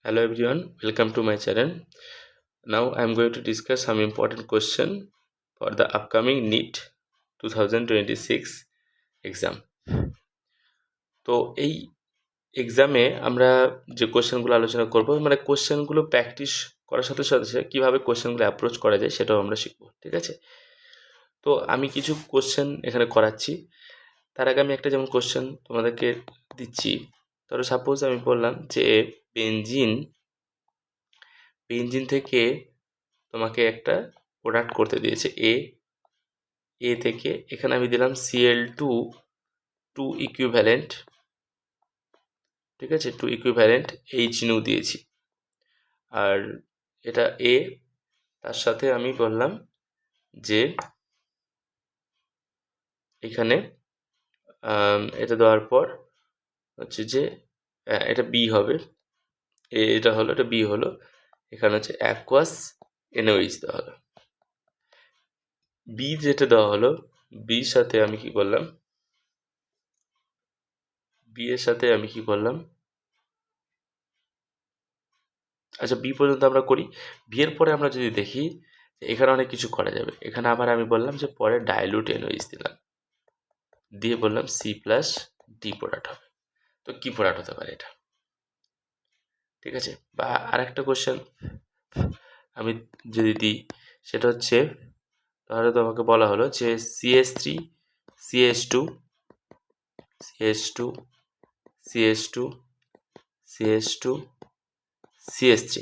Hello everyone, welcome to my channel. Now I am going to discuss some important question for the upcoming NEET 2026 exam. তো এই এক্সামে আমরা যে কোশ্চেনগুলো আলোচনা করব মানে কোশ্চেনগুলো প্র্যাকটিস করার সাথে সাথে কিভাবে কোশ্চেনগুলো অ্যাপ্রোচ করা যায় সেটাও আমরা শিখব, ঠিক আছে? তো আমি কিছু কোশ্চেন এখানে করাচ্ছি। তার আগে আমি একটা যেমন কোশ্চেন তোমাদেরকে দিচ্ছি। ধরো সাপোজ আমি বললাম যে বেনজিন থেকে তোমাকে একটা প্রোডাক্ট করতে দিয়েছে এ থেকে এখানে আমি দিলাম Cl2 ইকুইভ্যালেন্ট, ঠিক আছে, 2 ইকুইভ্যালেন্ট HNO দিয়েছি। আর এটা এ, তার সাথে আমি বললাম যে এখানে এটা দেওয়ার পর হচ্ছে যে এটা বি হবে, এটা হলো, এটা বি হলো, এখানে হচ্ছে অ্যাকোয়াস NaOH দেওয়া হলো। বি যেটা দেওয়া হলো, বির সাথে আমি কি করলাম, বি এর সাথে আমি কি করলাম, আচ্ছা বি পর্যন্ত আমরা করি। বি এর পরে আমরা যদি দেখি এখানে অনেক কিছু করা যাবে। এখানে আবার আমি বললাম যে পরে ডাইলুট NaOH দিলাম, দিয়ে বললাম C+D প্রোডাক্ট হবে। তো কি প্রোডাক্ট হতে পারে এটা, ঠিক আছে? বা আরেকটা কোশ্চেন আমি যদি দিই, সেটা হচ্ছে তাহলে তোমাকে বলা হলো যে CH3 CH2 CH2 CH2 CH2 CH3,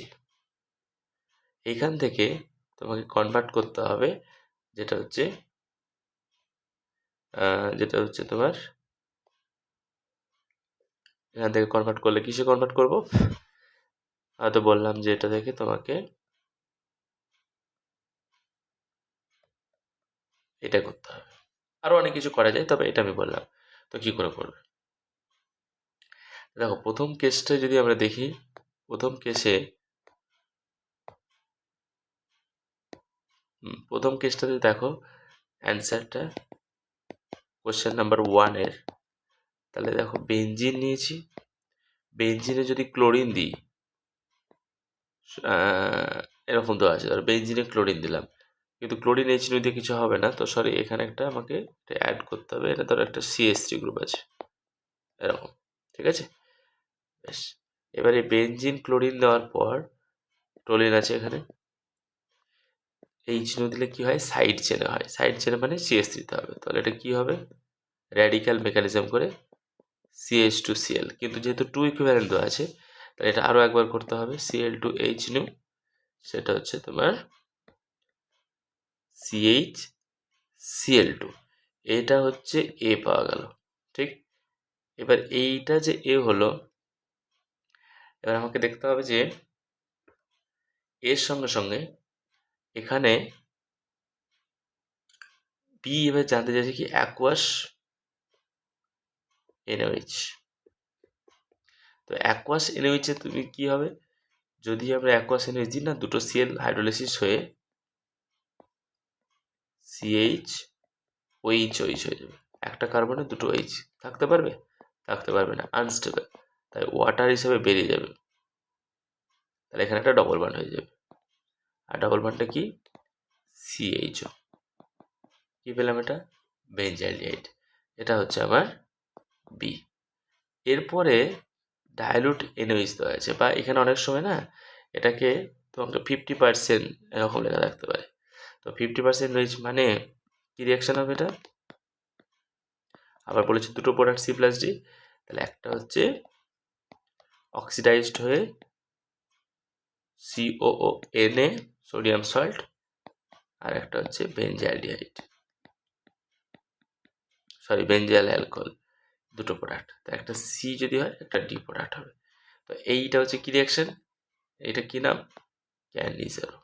এখান থেকে তোমাকে কনভার্ট করতে হবে যেটা হচ্ছে তোমার এখান থেকে কনভার্ট করলে কিসে কনভার্ট করব, হয়তো বললাম যে এটা থেকে তোমাকে এটা করতে হবে। আরো অনেক কিছু করা যায়, তবে এটা আমি বললাম। তো কি করে করবে, দেখো প্রথম কেসটা যদি আমরা দেখি, প্রথম কেসটাতে দেখো অ্যান্সারটা কোশ্চেন নাম্বার 1 এর, তাহলে দেখো বেনজিন নিয়েছি, বেনজিনে যদি ক্লোরিন দিই, এরকম তো আছে, ধরো বেনজিনে ক্লোরিন দিলাম, কিন্তু ক্লোরিন HNO দিয়ে কিছু হবে না, তো সরি এখানে একটা আমাকে অ্যাড করতে হবে। এটা ধরো একটা CH3 গ্রুপ আছে এরকম, ঠিক আছে? বেশ, এবারে বেনজিন ক্লোরিন দেওয়ার পর টোলিন আছে এখানে, HNO দিলে কি হয়, সাইড চেনে হয়, সাইড চেনে মানে CH3 দিতে হবে। তাহলে এটা কি হবে, র্যাডিক্যাল মেকানিজম করে CH2Cl, কিন্তু যেহেতু 2 ইকুইভ্যালেন্ট দেওয়া আছে তাহলে এটা আরও একবার করতে হবে, Cl2HNO, সেটা হচ্ছে তোমার CHCl2, এটা হচ্ছে এ পাওয়া গেল, ঠিক? এবার এইটা যে এ হলো, এবার আমাকে দেখতে হবে যে এর সঙ্গে সঙ্গে এখানে বি, এবার জানতে চাইছি কি অ্যাকোয়াস NaOH। তো অ্যাকোয়াস NaOH এ তুমি কি হবে, যদি আমরা অ্যাকোয়াস NaOH দিই না, দুটো Cl হাইড্রোলাইসিস হয়ে CH OH হয়ে যাবে, একটা কার্বনে দুটো OH থাকতে পারবে, থাকতে পারবে না, আনস্টেবল, তাই ওয়াটার হিসেবে বেরিয়ে যাবে। তাহলে এখানে একটা ডবল বন্ড হয়ে যাবে, আর ডবল বন্ডটা কি, CHO, কি পেলাম, এটা বেনজাইলডিহাইড, এটা হচ্ছে আমার বি। এরপরে ডাইলুট NaOH দেওয়া আছে, বা এখানে অনেক সময় না এটাকে তোমাকে 50% এরকম লেখা রাখতে পারে। তো 50% OH মানে কি রিয়াকশন হবে এটা, আবার বলেছি দুটো প্রোডাক্ট C+D, তাহলে একটা হচ্ছে অক্সিডাইজড হয়ে COONA সোডিয়াম সল্ট, আর একটা হচ্ছে বেনজাইলডিহাইড, সরি বেনজাইল অ্যালকোহল, দুটো প্রোডাক্ট, তো একটা সি যদি হয় একটা ডি প্রোডাক্ট হবে। তো এইটা হচ্ছে কি রিয়াকশন, এটা কি নাম, ক্যানিজারো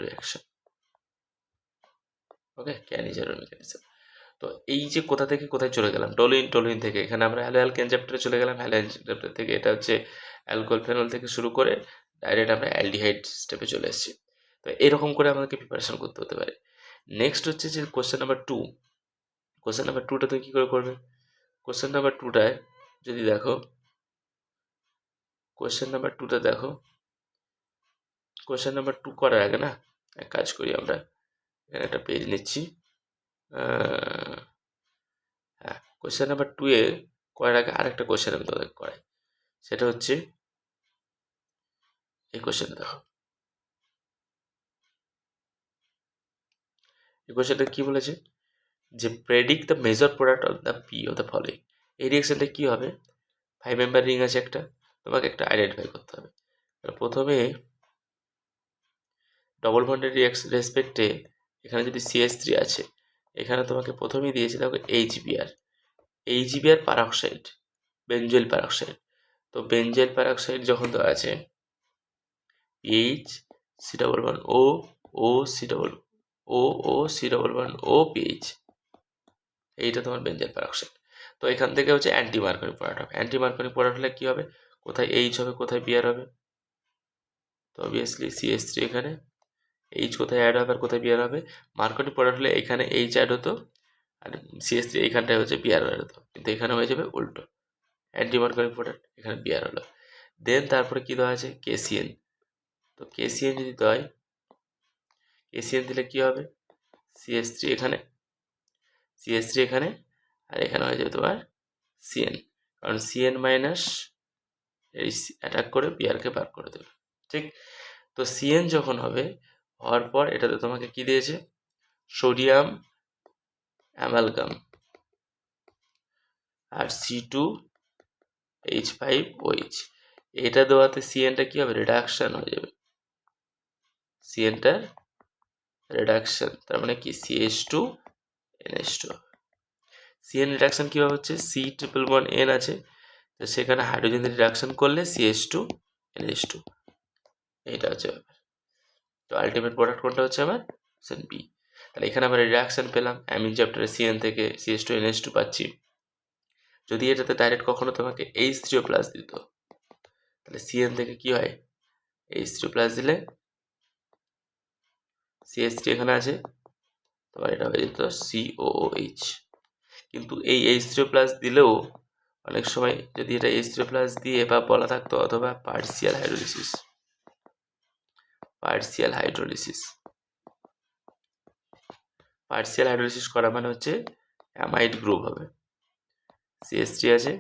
রিয়াকশন, ওকে, ক্যানিজারো মেকানিজম। তো এই যে কোথা থেকে কোথায় চলে গেলাম, টোলুইন থেকে এখানে আমরা হ্যালো অ্যালকেন চ্যাপ্টারে চলে গেলাম, হ্যালো চ্যাপ্টার থেকে এটা হচ্ছে অ্যালকোহল ফেনল থেকে শুরু করে ডাইরেক্ট আমরা অ্যালডিহাইড স্টেপে চলে এসেছি। তো এরকম করে আমাদেরকে প্রিপারেশন করতে হতে পারে। নেক্সট হচ্ছে যে কোশ্চেন নাম্বার 2, কোশ্চেন নাম্বার 2টা তুমি কী করে করবে, কোশ্চেন নাম্বার 2টায় যদি দেখো কোয়েশ্চেন নাম্বার 2টা দেখো। কোয়েশ্চেন নাম্বার 2 করার আগে না এক কাজ করি, আমরা এখানে একটা পেজ নিচ্ছি। হ্যাঁ, কোয়েশ্চেন নাম্বার 2 এ করার আগে আরেকটা কোয়েশ্চেন আমি তোমাদের করাই। সেটা হচ্ছে এই কোয়েশ্চেনটা দেখো। এই কোয়েশ্চেনটা কি বলেছে যে predict the major product of the P of the following. এই রিঅ্যাকশনটা কি হবে, 5 মেম্বার রিং আছে একটা, তোমাকে একটা আইডেন্টিফাই করতে হবে। প্রথমে ডবল বন্ডের রেসপেক্টে এখানে যদি CH3 আছে, এখানে তোমাকে প্রথমেই দিয়েছে দেখো HBr প্যারক্সাইড, বেনজয়েল প্যারক্সাইড। তো বেনজয়েল প্যারক্সাইড যখন দেওয়া আছে PH, C11O, OC11O PH, এইটা তোমার বেনজয়েল প্যারক্সাইড। তো এখান থেকে হচ্ছে অ্যান্টি মার্কনি প্রোডাক্ট হবে। অ্যান্টি মার্কনি প্রোডাক্ট হলে কী হবে, কোথায় H হবে কোথায় Br হবে। তো অবভিয়াসলি CH3 এখানে, H কোথায় অ্যাড হবে আর কোথায় Br হবে। মার্কনি প্রোডাক্ট হলে এখানে H অ্যাড হতো আর CH3 এইখানটায় হচ্ছে Br অ্যাড হতো, কিন্তু এখানে হয়ে যাবে উল্টো, অ্যান্টি মার্কনি প্রোডাক্ট এখানে Br হলো। দেন তারপরে কী দেওয়া আছে KCN। তো KCN যদি দেওয়া হয়, KCN দিলে কী হবে, CH3 এখানে, CH3 এখানে, আর এখানে হয়ে যাবে তোমার CN, কারণ CN মাইনাস এই অ্যাটাক করে বিআরকে বার করে দেবে। ঠিক, তো CN যখন হবে, হওয়ার পর এটাতে তোমাকে কি দিয়েছে, সোডিয়াম অ্যামালগাম আর C2H5OH। এটা দেওয়াতে CNটা কি হবে, রিডাকশন হয়ে যাবে, CNটার রিডাকশন, তার মানে কি CH2NH2। CN রিডাকশন কীভাবে হচ্ছে, C111N আছে, তো সেখানে হাইড্রোজেন রিডাকশন করলে CH2NH2, এইটা হচ্ছে ব্যাপার। তো আলটিমেট প্রোডাক্ট কোনটা হচ্ছে আমার, অপশন বি। তাহলে এখানে আমরা রিডাকশন পেলাম, অ্যামিন চ্যাপ্টারে CN থেকে CH2NH2 পাচ্ছি। যদি এটাতে ডাইরেক্ট কখনো তোমাকে H3O+ দিত, তাহলে CN থেকে কি হয়, H3O+ দিলে CH3 এখানে আছে, তোমার এটা হয়ে যেত COOH। কিন্তু এই H3O+ দিলেও অনেক সময় যদি এটা H3O+ দিয়ে বা বলা থাকতো অথবা পার্সিয়াল হাইড্রোলিসিস, পার্সিয়াল হাইড্রোলিসিস করা মানে হচ্ছে অ্যামাইড গ্রুপ হবে, CH3 আছে,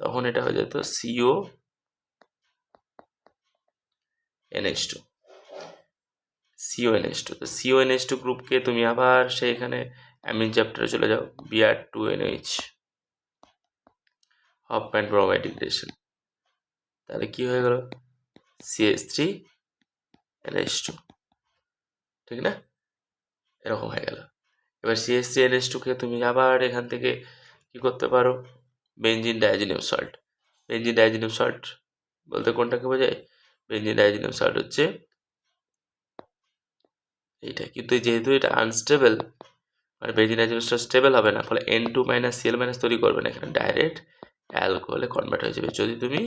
তখন এটা হয়ে যেত CONH2। তো CONH2 গ্রুপকে তুমি আবার সেইখানে অ্যামিন চ্যাপ্টারে চলে যাও, Br2NH, হফম্যান ব্রোমাইড ইকুয়েশন, তাহলে কি হয়ে গেল, CH3NH2, ঠিক না, এরকম হয়ে গেল। এবার CH3NH2 কে তুমি আবার এখান থেকে কি করতে পারো, বেনজিন ডাইজিনিয়াম সল্ট। বেনজিন ডাইজিনিয়াম সল্ট বলতে কোনটাকে বোঝায়, বেনজিন ডাইজিনিয়াম সল্ট হচ্ছে এইটা, কিন্তু যেহেতু এটা আনস্টেবল, মানে বেনজিন ডাইজিনিয়াম সল্ট স্টেবল হবে না, ফলে N2- তৈরি করবে না, এখানে ডাইরেক্ট অ্যালকোহলে কনভার্ট হয়ে যাবে যদি তুমি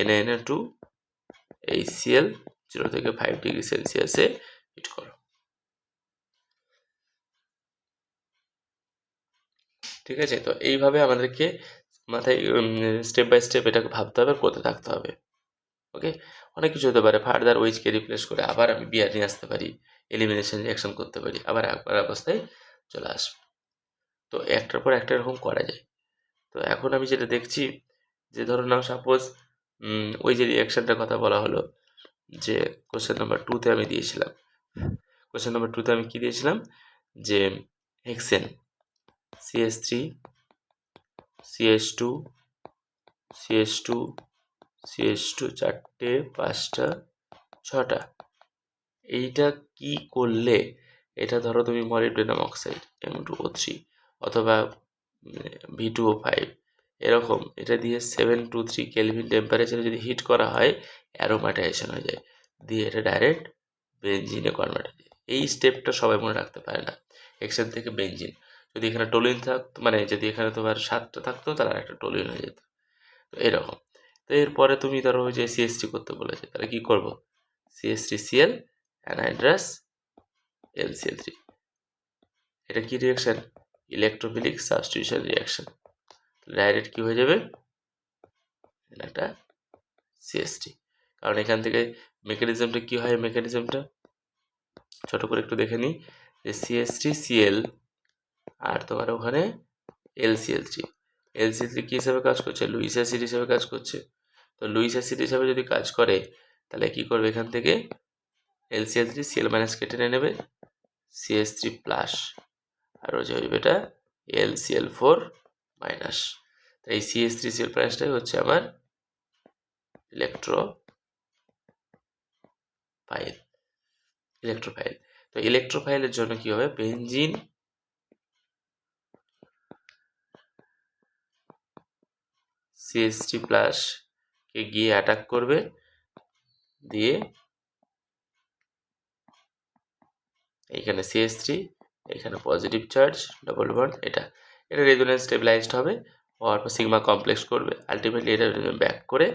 NaNO2HCl 0 থেকে 5 ডিগ্রি সেলসিয়াসে হিট করো। ঠিক আছে, তো এইভাবে আমাদেরকে মাথায় স্টেপ বাই স্টেপ এটাকে ভাবতে হবে, করতে থাকতে হবে। ওকে, অনেক কিছু হতে পারে, ফার্দার ওইচকে রিপ্লেস করে আবার আমি বিয়ার নিয়ে আসতে পারি, এলিমিনেশন রিয়াকশন করতে পারি, আবার একবার অবস্থায় চলে আসবে। তো একটার পর একটা এরকম করা যায়। তো এখন আমি যেটা দেখছি, যে ধরো নাও সাপোজ ওই যে রিয়াকশানটার কথা বলা হলো, যে কোশ্চেন নাম্বার 2-তে আমি দিয়েছিলাম, কোশ্চেন নাম্বার 2-তে আমি কি দিয়েছিলাম, যে hexane CH3 CH2 CH2 CH2 চারটে 5টা 6টা, এইটা কি করলে, এটা ধরো তুমি মলিবডেনাম অক্সাইড M2O3 অথবা V2O5 এরকম, এটা দিয়ে 723 কেলভিন টেম্পারেচারে যদি হিট করা হয়, অ্যারোমাটাইজেশন হয়ে যায়, দিয়ে এটা ডাইরেক্ট বেনজিনে কনভার্ট হয়ে যায়। এই স্টেপটা সবাই মনে রাখতে পারে না, হেক্সেন থেকে বেনজিন। যদি এখানে টোলিন থাকতো, মানে যদি এখানে তোমার 7টা থাকতো, তাহলে একটা টোলিন হয়ে যেত। তো এরকম। তো এরপরে তুমি ধরো ওই যে CH3 করতে বলেছে, তাহলে কি করবো, CH3Cl অ্যানহাইড্রাস LCl3, এটা কি reaction, electrophilic substitution reaction, direct কি হয়ে যাবে, একটা CH3, কারণ এখান থেকে মেকানিজমটা কি হয়, মেকানিজমটা ছোট করে একটু দেখে নিই, যে CH3Cl আর তোমার ওখানে LCl3, LCl3 কি হিসাবে কাজ করছে, লুইস অ্যাসিড হিসাবে কাজ করছে। তো লুইস অ্যাসিড হিসাবে যদি কাজ করে তাহলে কি করবে, এখান থেকে LCl3 Cl মাইনাস কেটে নেবে, CH3 প্লাস, আর ওই যে এটা LCl4 মাইনাস। তাই এই CH3Cl প্লাসটাই হচ্ছে আমার ইলেকট্রোফাইল। তো ইলেকট্রোফাইলের জন্য কি হবে, বেনজিন CH3 প্লাস কে গিয়ে অ্যাটাক করবে, দিয়ে এইখানে CH3, এখানে পজিটিভ চার্জ, ডবল বন্ড, এটা রেজোনেন্স স্টেবিলাইজড হবে, হওয়ার পর সিগমা কমপ্লেক্স করবে, আলটিমেটলি এটা ব্যাক করে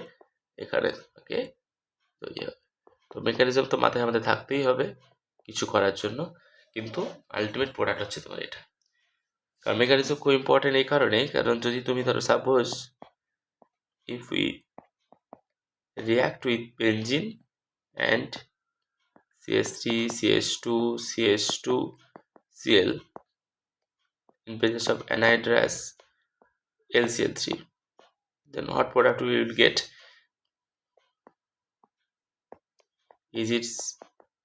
এখানে ওকে তৈরি হবে। তো মেকানিজম তো মাথায় আমাদের থাকতেই হবে কিছু করার জন্য, কিন্তু আলটিমেট প্রোডাক্ট হচ্ছে তোমার এটা। কারণ মেকানিজম খুব ইম্পর্টেন্ট এই কারণে, কারণ যদি তুমি ধরো suppose if we react with benzene and CH3, CH2, CH2, Cl in presence of anhydrous LCl3, then what product we will get? Is it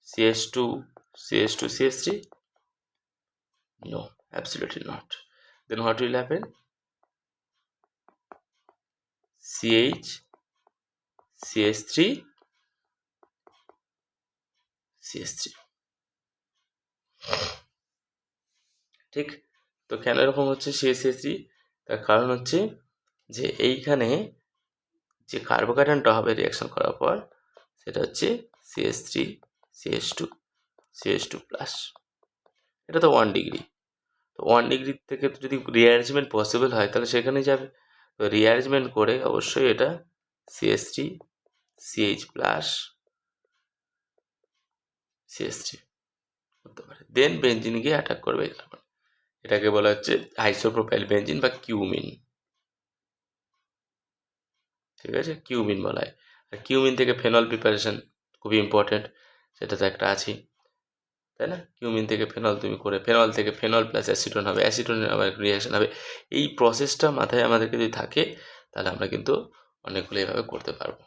CH2, CH2, CH3? No, absolutely not. Then what will happen? CH, CH3, CH3, ঠিক। তো কেন এরকম হচ্ছে CH3? তার কারণ হচ্ছে যে এইখানে যে কার্বোকার্বনটা হবে রিয়াকশন করার পর সেটা হচ্ছে CH3, CH2, CH2 প্লাস। এটা তো 1 ডিগ্রি, তো 1 ডিগ্রি থেকে যদি রিঅ্যারেঞ্জমেন্ট পসিবল হয় তাহলে সেখানে যাবে। তো রিঅ্যারেঞ্জমেন্ট করে অবশ্যই এটা CH3, CH প্লাস, CH3 করতে পারে, দেন বেঞ্জিন গিয়ে অ্যাটাক করবে এই কার্বন। এটাকে বলা হচ্ছে আইসোপ্রোপাইল বেঞ্জিন বা কিউমিন, ঠিক আছে, কিউমিন বলা হয়। আর কিউমিন থেকে ফেনল প্রিপারেশন খুবই ইম্পর্টেন্ট, সেটা তো একটা আছেই, তাই না? কিউমিন থেকে ফেনল তুমি করে, ফেনল থেকে ফেনল প্লাস অ্যাসিটোন হবে, অ্যাসিটোনের আবার রিয়াকশন হবে। এই প্রসেসটা মাথায় আমাদেরকে যদি থাকে তাহলে আমরা কিন্তু অনেকগুলো এভাবে করতে পারবো,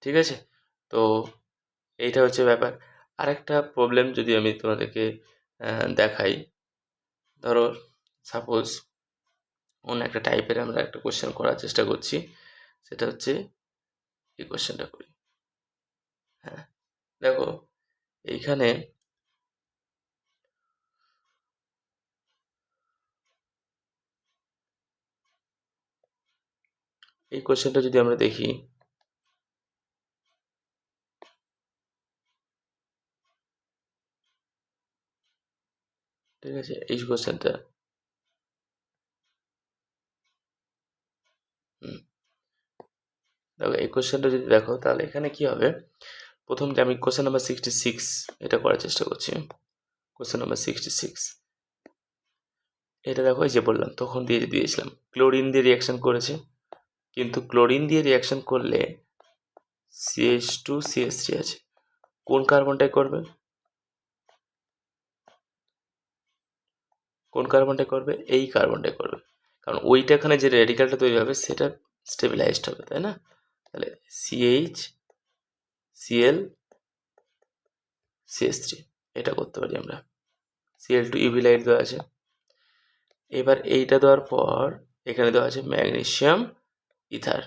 ঠিক আছে। তো এইটা হচ্ছে ব্যাপার। আরেকটা প্রবলেম যদি আমি তোমাদেরকে দেখাই, ধরো সাপোজ অন্য একটা টাইপের আমরা একটা কোশ্চেন করার চেষ্টা করছি, সেটা হচ্ছে এই কোশ্চেনটা করি। হ্যাঁ, দেখো এইখানে এই কোশ্চেনটা যদি আমরা দেখি, ঠিক আছে, এই কোশ্চেনটা দেখো, এই কোশ্চেনটা যদি দেখো তাহলে এখানে কি হবে, প্রথম যে আমি কোশ্চেন নাম্বার 66 এটা করার চেষ্টা করছি। কোশ্চেন নাম্বার 66 এটা দেখো, এই যে বললাম তখন দিয়েছিলাম ক্লোরিন দিয়ে রিয়াকশন করেছে, কিন্তু ক্লোরিন দিয়ে রিয়াকশন করলে CH2 CH3 আছে, কোন কার্বনটাই করবে, কোন কার্বনটাই করবে, এই কার্বনটাই করবে, কারণ ওইটা এখানে যে রেডিক্যালটা তৈরি হবে সেটা স্টেবিলাইজড হবে, তাই না? তাহলে CH, Cl, CH3 এটা করতে পারি আমরা। Cl2 ইউভি লাইট দেওয়া আছে, এবার এইটা দেওয়ার পর এখানে দেওয়া আছে ম্যাগনেসিয়াম ইথার,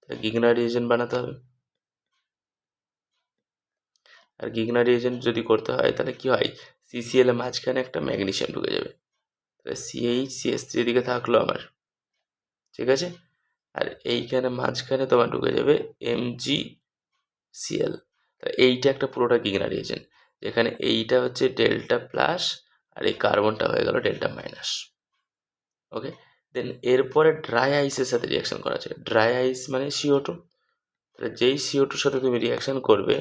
গিগনার রিয়েজেন্ট বানাতে হবে। আর গিগনার রিয়েজেন্ট যদি করতে হয় তাহলে কি হয়, CCl এর মাঝখানে একটা ম্যাগনেসিয়াম ঢুকে যাবে, তাহলে CH, CH3 দিকে থাকলো আমার, ঠিক আছে। আর এইখানে মাঝখানে তোমার ঢুকে যাবে MgCl, তাহলে এইটা একটা পুরোটা গিগনার রিয়েজেন্ট, যেখানে এইটা হচ্ছে ডেল্টা প্লাস আর এই কার্বনটা হয়ে গেল ডেল্টা মাইনাস। ওকে, দেন এরপরে ড্রাই আইসের সাথে রিয়াকশন করা আছে, ড্রাই আইস মানে CO2, তাহলে যেই CO2 সাথে তুমি রিয়াকশন করবে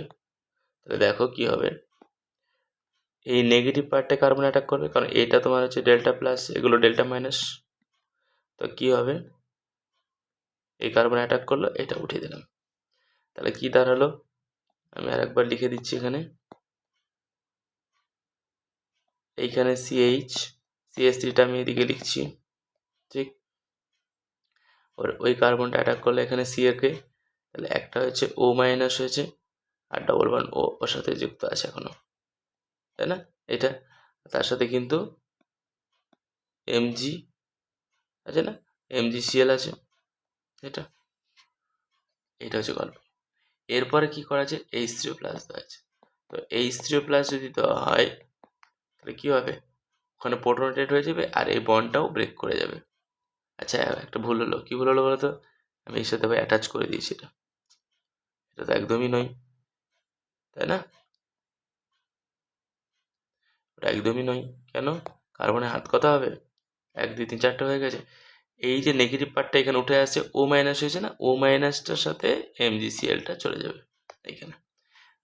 তাহলে দেখো কি হবে, এই নেগেটিভ পার্টটা কার্বন অ্যাটাক করবে, কারণ এটা তোমার হচ্ছে ডেল্টা প্লাস, এগুলো ডেল্টা মাইনাস। তো কি হবে, এই কার্বন অ্যাটাক করলো, এটা উঠিয়ে দিলাম। তাহলে কি দাঁড়ালো, আমি আরেকবার লিখে দিচ্ছি এখানে, এইখানে CH, CH3টা আমি এদিকে লিখছি, ঠিক। ওই কার্বনটা অ্যাটাক করলে এখানে CA-কে, তাহলে একটা হচ্ছে O মাইনাস হয়েছে, আর ডবল বন্ড ও ওর সাথে যুক্ত আছে এখনো, তাই না? এটা তার সাথে কিন্তু Mg আছে না, MgCl আছে, এটা হচ্ছে গল্প। এরপরে কি করা আছে, H3O প্লাস দেওয়া আছে। তো H3O প্লাস যদি দেওয়া হয় তাহলে কি হবে, ওখানে প্রোটনেটেড হয়ে যাবে আর এই বন্ডটাও ব্রেক করে যাবে। আচ্ছা, একটা ভুল হলো, কি ভুল হলো বলো তো, আমি এর সাথে অ্যাটাচ করে দিয়েছি, এটা তো একদমই নয়, তাই না? ওটা একদমই নয়, কেন? কার্বনে হাত কত হবে, 1 2 3 4টে হয়ে গেছে। এই যে নেগেটিভ পার্টটা এখানে উঠে আসছে, ও মাইনাস হয়েছে না, ও মাইনাসটার সাথে MgClটা চলে যাবে এইখানে।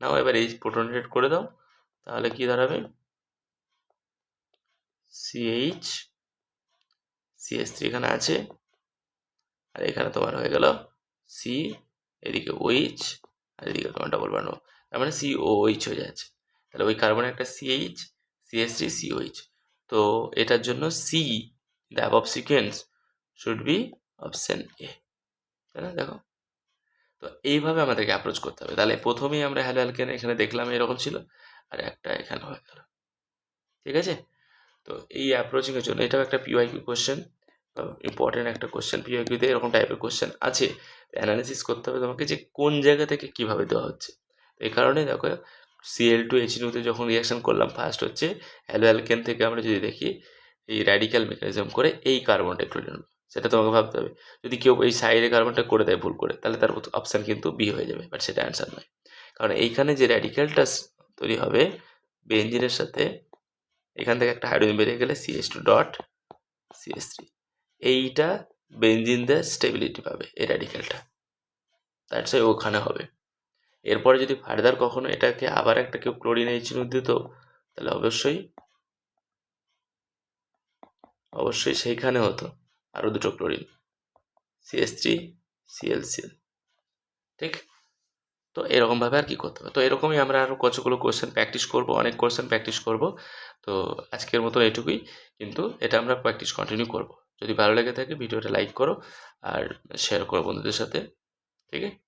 নাও এবার এই প্রোটনেটেড করে দাও, তাহলে কি দাঁড়াবে, CH, CH3 এখানে আছে, আর এখানে তোমার হয়ে গেল C, এদিকে OH, আর এদিকে তোমার ডবল বন্ড, তার মানে COOH হয়ে যাচ্ছে। তাহলে ওই কার্বনে একটা CH, CH3, COH। তো এটার জন্য C, the above sequence should be option A, তাই না? দেখো, তো এইভাবে আমাদেরকে অ্যাপ্রোচ করতে হবে। তাহলে প্রথমেই আমরা হ্যালো অ্যালকেন এখানে দেখলাম এরকম ছিল, আর একটা এখানে হয়ে গেল, ঠিক আছে? তো এই অ্যাপ্রোচিং এর জন্য এটাও একটা পিওয়াইকিউ কোশ্চেন, ইম্পর্টেন্ট একটা কোশ্চেন। পিওয়াইকিউতে এরকম টাইপের কোশ্চেন আছে, অ্যানালিসিস করতে হবে তোমাকে যে কোন জায়গা থেকে কিভাবে দেওয়া হচ্ছে। এই কারণে দেখো, Cl2H2 যখন রিয়াকশন করলাম, ফার্স্ট হচ্ছে হ্যালো অ্যালকেন থেকে আমরা যদি দেখি এই র্যাডিক্যাল মেকানিজম করে এই কার্বনটা একটু নেব, সেটা তোমাকে ভাবতে হবে। যদি কেউ এই সাইডে কার্বনটা করে দেয় ভুল করে, তাহলে তার অপশান কিন্তু বি হয়ে যাবে, বাট সেটা অ্যান্সার নয়। কারণ এইখানে যে র্যাডিক্যালটা তৈরি হবে বেঞ্জিনের সাথে, এখান থেকে একটা হাইড্রোজেন বেরিয়ে গেলে CH2 ডট CH3, এইটা বেঞ্জিনদের স্টেবিলিটি পাবে এই র্যাডিক্যালটা, দ্যাটস ওয়াই ওখানে হবে। এরপরে যদি ফার্দার কখনো এটাকে আবার একটা কেউ ক্লোরিন H2 দিত, তাহলে অবশ্যই সেইখানে হতো আরও দুটো ক্লোরিন, CH3 ClCl, ঠিক। তো এরকমভাবে আর কি করতে হবে। তো এরকমই আমরা আরও কতগুলো কোশ্চেন প্র্যাকটিস করব, অনেক কোশ্চেন প্র্যাকটিস করব। তো আজকের মতো এটুকুই, কিন্তু এটা আমরা প্র্যাকটিস কন্টিনিউ করব। যদি ভালো লেগে থাকে ভিডিওটা লাইক করো আর শেয়ার করো বন্ধুদের সাথে, ঠিক আছে?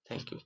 Thank you.